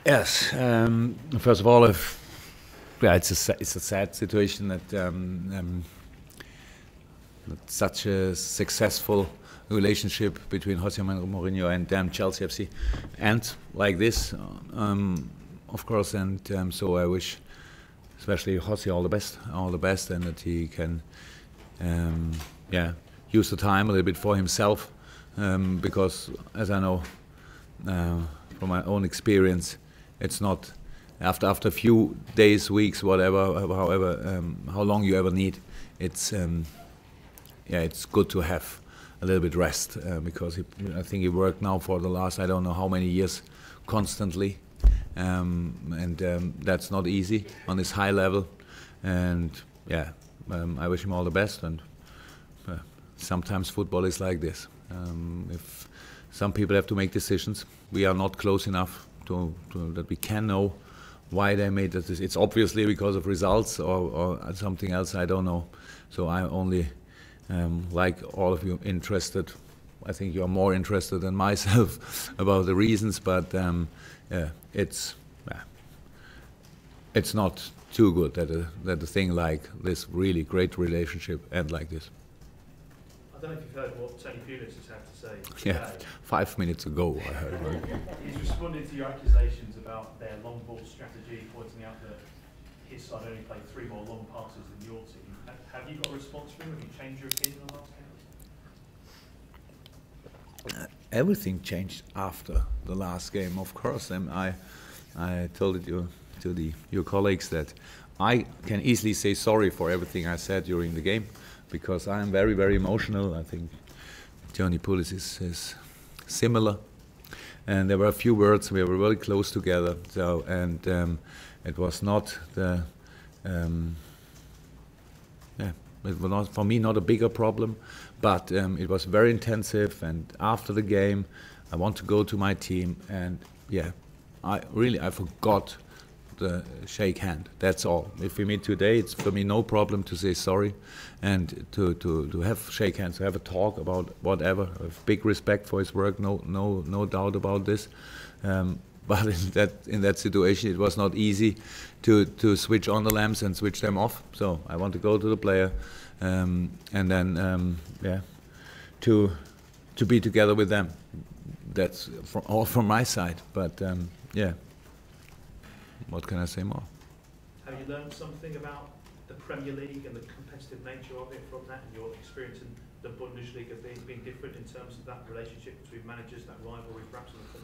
Yes. First of all, yeah, it's a sad situation that such a successful relationship between Jose Mourinho and Chelsea FC, and like this, of course. And so I wish, especially Jose, all the best, and that he can, yeah, use the time a little bit for himself, because as I know from my own experience, it's not after a few days, weeks, whatever, however, how long you ever need. It's yeah, it's good to have a little bit rest, because I think he worked now for the last, I don't know how many years, constantly, and that's not easy on this high level. And yeah, I wish him all the best. And sometimes football is like this. If some people have to make decisions, we are not close enough to that we can know why they made that. It's obviously because of results or something else. I don't know. So I only, like all of you, interested. I think you are more interested than myself about the reasons. But yeah, it's not too good that a thing like this really great relationship end like this. I don't know if you've heard what Tony Pulis has had to say today. Yeah, 5 minutes ago I heard. He's responded to your accusations about their long ball strategy, pointing out that his side only played 3 more long passes than your team. Have you got a response from him? Have you changed your opinion on last game? Everything changed after the last game, of course. And I told it to your colleagues that I can easily say sorry for everything I said during the game, because I am very, very emotional. I think Tony Pulis is similar, and there were a few words. We were very close together. So, and it was not the yeah, it was not, for me, not a bigger problem, but it was very intensive. And after the game, I want to go to my team, and yeah, I forgot the shake hand. That's all. If we meet today, it's for me no problem to say sorry, and to have shake hands, to have a talk about whatever. I have big respect for his work, no doubt about this. But in that situation, it was not easy to switch on the lamps and switch them off. So I want to go to the player, and then yeah, to be together with them. That's all from my side. But yeah. What can I say more? Have you learned something about the Premier League and the competitive nature of it from that, and your experience in the Bundesliga being different in terms of that relationship between managers, that rivalry perhaps on the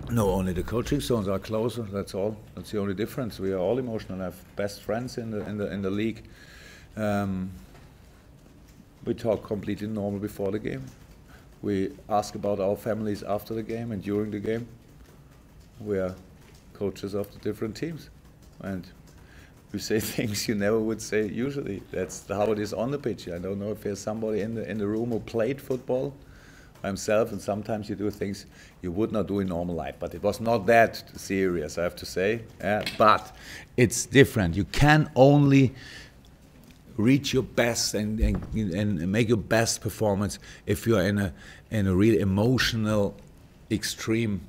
touchline? No, only the coaching zones are closer. That's all. That's the only difference. We are all emotional. I have best friends in the league. We talk completely normal before the game. We ask about our families after the game and during the game. We are coaches of the different teams, and you say things you never would say usually. That's how it is on the pitch. I don't know if there's somebody in the room who played football himself, and sometimes you do things you would not do in normal life. But it was not that serious, I have to say. But it's different. You can only reach your best and make your best performance if you are in a really emotional, extreme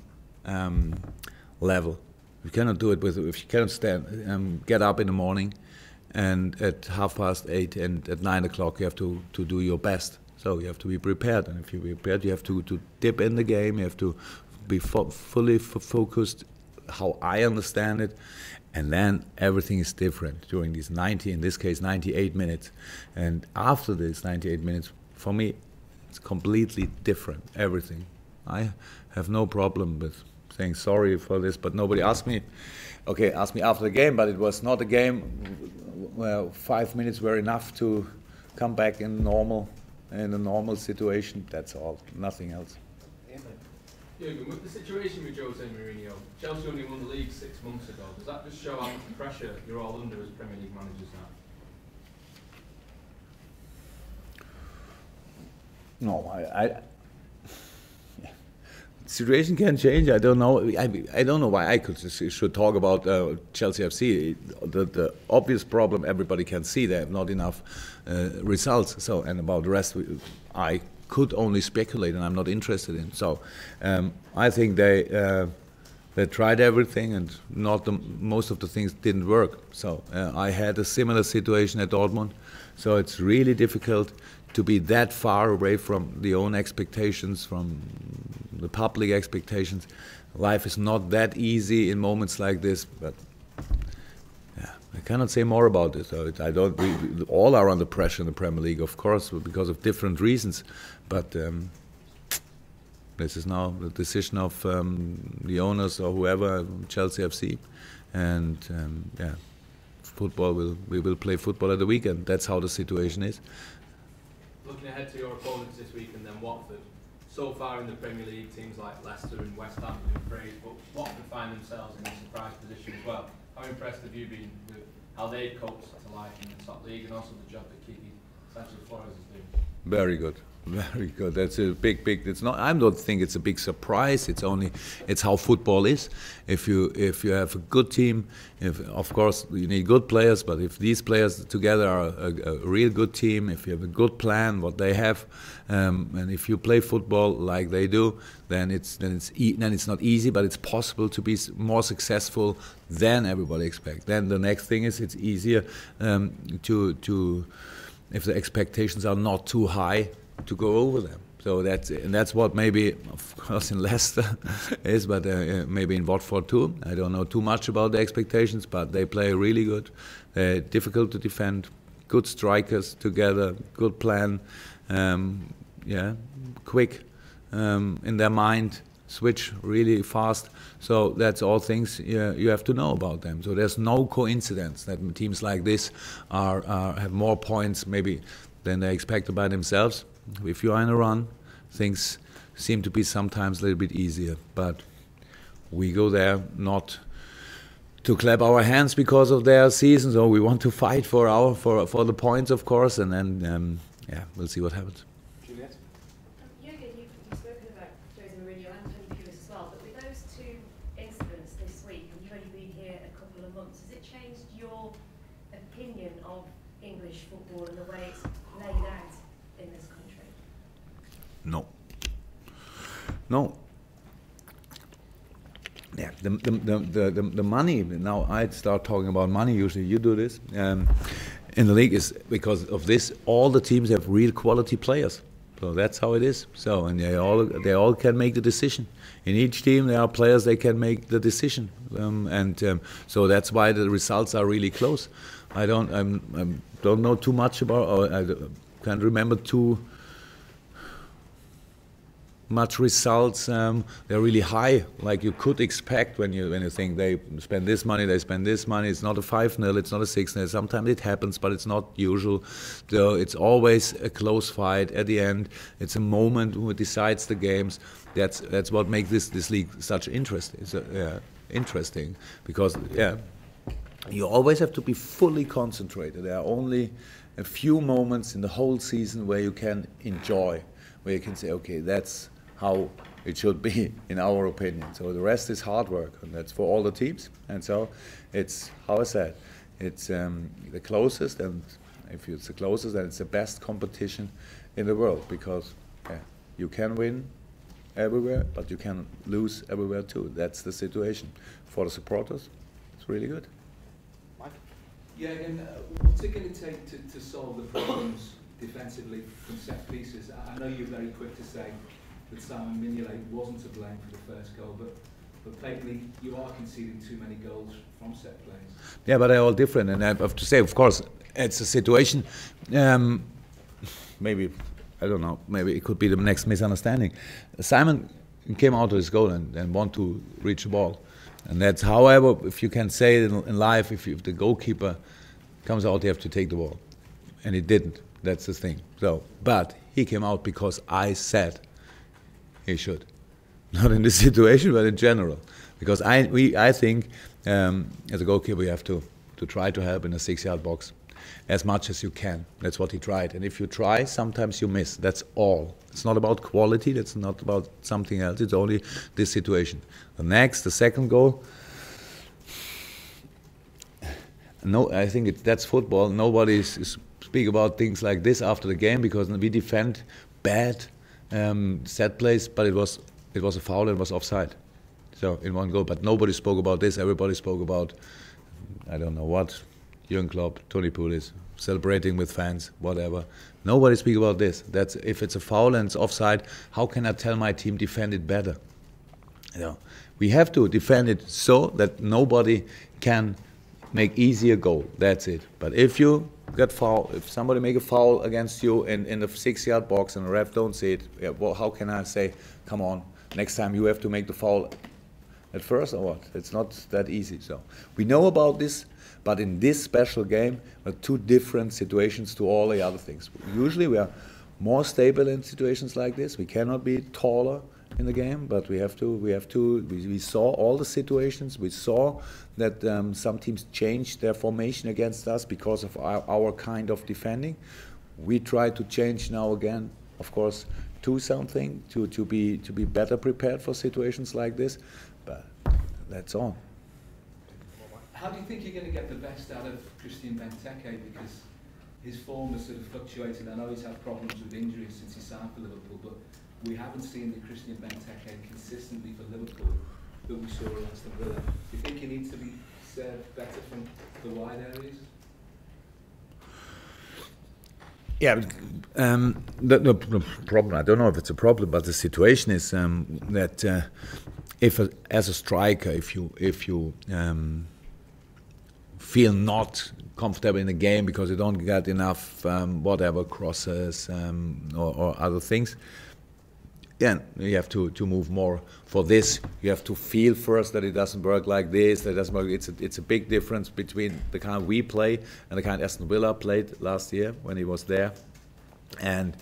level. You cannot do it if you cannot stand, get up in the morning, and at 8:30 and at 9 o'clock you have to do your best. So you have to be prepared, and if you're prepared, you have to dip in the game. You have to be fully focused, how I understand it, and then everything is different during these 90, in this case 98 minutes, and after this 98 minutes, for me, it's completely different. Everything. I have no problem with saying sorry for this, but nobody asked me. Okay, asked me after the game, but it was not a game where 5 minutes were enough to come back in a normal situation. That's all, nothing else. Jurgen, with the situation with Jose Mourinho, Chelsea only won the league 6 months ago. Does that just show how much pressure you're all under as Premier League managers now? No, situation can change. I don't know. I don't know why I should talk about Chelsea FC. The obvious problem everybody can see, they have not enough results. So, and about the rest, I could only speculate, and I'm not interested in. So I think they they tried everything, and most of the things didn't work. So I had a similar situation at Dortmund. So it's really difficult to be that far away from the own expectations, from the public expectations. Life is not that easy in moments like this, but yeah, I cannot say more about it. So I don't. We all are under pressure in the Premier League, of course, because of different reasons. But this is now the decision of the owners or whoever, Chelsea FC, and yeah, we will play football at the weekend. That's how the situation is. Looking ahead to your opponents this week and then Watford. So far in the Premier League, teams like Leicester and West Ham have been praised, but Watford find themselves in a surprise position as well. How impressed have you been with how they've coped to life in the top league and also the job that Kiki Sanchez-Flores is doing? Very good. Very good. That's a big. It's not. I don't think it's a big surprise. It's how football is. If you have a good team, of course you need good players. But if these players together are a real good team, if you have a good plan, what they have, and if you play football like they do, then it's not easy, but it's possible to be more successful than everybody expects. Then the next thing is it's easier to if the expectations are not too high, to go over them. So that's what maybe, of course, in Leicester is, but maybe in Watford too. I don't know too much about the expectations, but they play really good. They're difficult to defend, good strikers together, good plan, yeah, quick in their mind, switch really fast. So that's all things you have to know about them. So there's no coincidence that teams like this have more points maybe than they expected by themselves. If you are in a run, things seem to be sometimes a little bit easier. But we go there not to clap our hands because of their season. So we want to fight for the points, of course, and then yeah, we'll see what happens. Juliet? Jurgen, you've spoken about Jose Mourinho and Tony Pulis as well, but with those two incidents this week, and you've only been here a couple of months, has it changed your opinion of English football and the way it's laid out in this country? No. Yeah, the money. Now I'd start talking about money. Usually you do this. In the league is because of this. All the teams have real quality players. So that's how it is. So and they all can make the decision. In each team there are players they can make the decision, so that's why the results are really close. I don't know too much about. Or I can't remember too much results. They're really high, like you could expect when you think they spend this money, they spend this money. It's not a 5-0, it's not a 6-0. Sometimes it happens, but it's not usual. So it's always a close fight at the end. It's a moment who decides the games. That's what makes this league such interesting. It's interesting because you always have to be fully concentrated. There are only a few moments in the whole season where you can enjoy, where you can say, okay, that's how it should be, in our opinion. So the rest is hard work, and that's for all the teams. And so it's, how I said, it's the closest, and if it's the closest, then it's the best competition in the world, because you can win everywhere, but you can lose everywhere too. That's the situation. For the supporters, it's really good. Mike? Yeah, and what's it going to take to solve the problems defensively from set pieces? I know you're very quick to say that Simon Mignolet wasn't to blame for the first goal, but blatantly you are conceding too many goals from set plays. Yeah, but they're all different, and I have to say, of course, it's a situation. Maybe, I don't know, maybe it could be the next misunderstanding. Simon came out of his goal and want to reach the ball. And that's, however, if you can say it in life, if the goalkeeper comes out, you have to take the ball. And he didn't. That's the thing. So, but he came out because I said he should. Not in this situation, but in general. Because I think, as a goalkeeper, you have to try to help in a 6-yard box as much as you can. That's what he tried. And if you try, sometimes you miss. That's all. It's not about quality. That's not about something else. It's only this situation. The second goal. No, I think that's football. Nobody speak about things like this after the game, because we defend bad set plays, but it was a foul and it was offside. So in one goal, but nobody spoke about this. Everybody spoke about, I don't know what, Jurgen Klopp, Tony Pulis, celebrating with fans, whatever. Nobody speak about this. That's if it's a foul and it's offside. How can I tell my team defend it better? You know, we have to defend it so that nobody can make easier goal. That's it. But if you get foul, if somebody make a foul against you in the 6-yard box and the ref don't see it, yeah, well, how can I say, come on, next time you have to make the foul at first or what? It's not that easy. So we know about this, but in this special game, there are two different situations to all the other things. Usually we are more stable in situations like this. We cannot be taller in the game, but we saw all the situations. We saw that some teams changed their formation against us because of our kind of defending. We try to change now again, of course, to something to be better prepared for situations like this. But that's all. How do you think you're going to get the best out of Christian Benteke? Because his form has sort of fluctuated. I know he's had problems with injuries since he signed for Liverpool, but we haven't seen the Christian Benteke consistently for Liverpool that we saw at Aston Villa. Do you think he needs to be served better from the wide areas? Yeah, the problem, I don't know if it's a problem, but the situation is that as a striker, if you feel not comfortable in the game because you don't get enough whatever crosses or other things, yeah, you have to move more. For this, you have to feel first that it doesn't work like this. That it doesn't work. It's a big difference between the kind we play and the kind Aston Villa played last year when he was there, and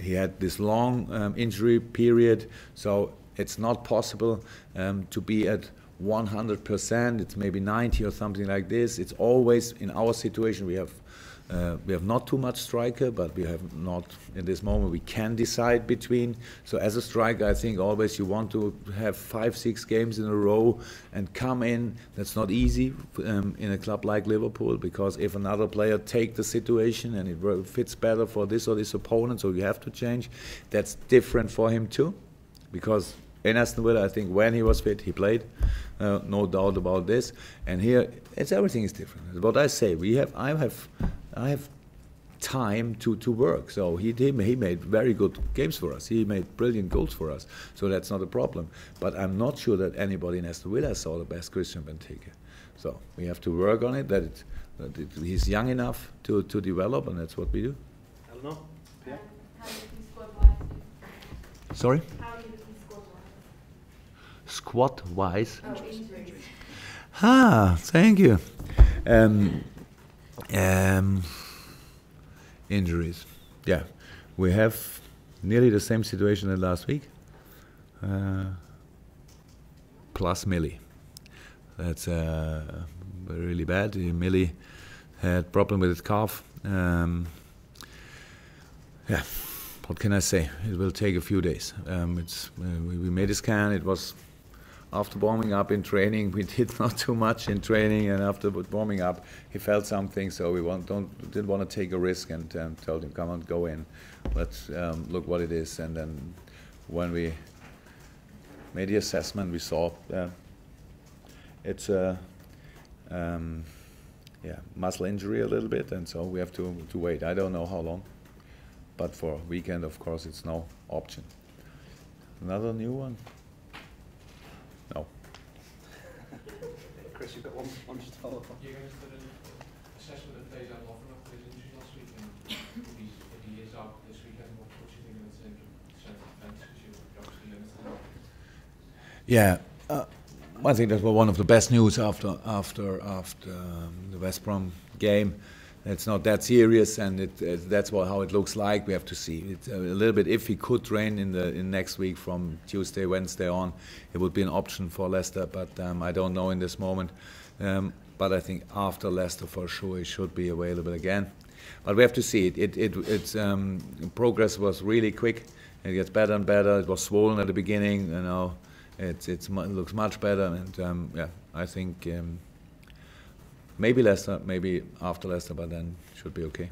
he had this long injury period. So it's not possible to be at 100%. It's maybe 90 or something like this. It's always in our situation we have not too much striker, but we have not in this moment. We can decide between. So as a striker, I think always you want to have 5-6 games in a row and come in. That's not easy in a club like Liverpool, because if another player take the situation and it fits better for this or this opponent, so you have to change. That's different for him too, because in Aston Villa, I think when he was fit, he played, no doubt about this. And here, everything is different. It's what I say. I have time to work. So he made very good games for us. He made brilliant goals for us. So that's not a problem. But I'm not sure that anybody in Aston Villa saw the best Christian Benteke. So we have to work on it. That he's young enough to develop, and that's what we do. Eleanor? Yeah. How do you think squad-wise? Sorry. How do you think squad-wise? Squad-wise. Oh, injuries. Ah, thank you. Injuries. Yeah, we have nearly the same situation as last week. Plus Millie. That's really bad. Millie had problem with his calf. Yeah, what can I say? It will take a few days. We made a scan. It was after warming up in training. We did not too much in training, and after warming up, he felt something. So we didn't want to take a risk, and told him, "Come on, go in. Let's look what it is." And then when we made the assessment, we saw it's a muscle injury a little bit, and so we have to wait. I don't know how long, but for a weekend, of course, it's no option. Another new one. No. Chris, you've got one just to follow up on. You guys did an assessment of Faisal Watford after his injury last week, and if he is out this weekend, what do you think in terms of central defence? Because you're obviously limited. Yeah, I think that was one of the best news after the West Brom game. It's not that serious, and that's how it looks like. We have to see. It's a little bit. If he could train in next week from Tuesday, Wednesday on, it would be an option for Leicester. But I don't know in this moment. But I think after Leicester, for sure, he should be available again. But we have to see. Its progress was really quick. It gets better and better. It was swollen at the beginning. You know, it looks much better, and yeah, I think. Maybe Leicester, maybe after Leicester, but then should be okay.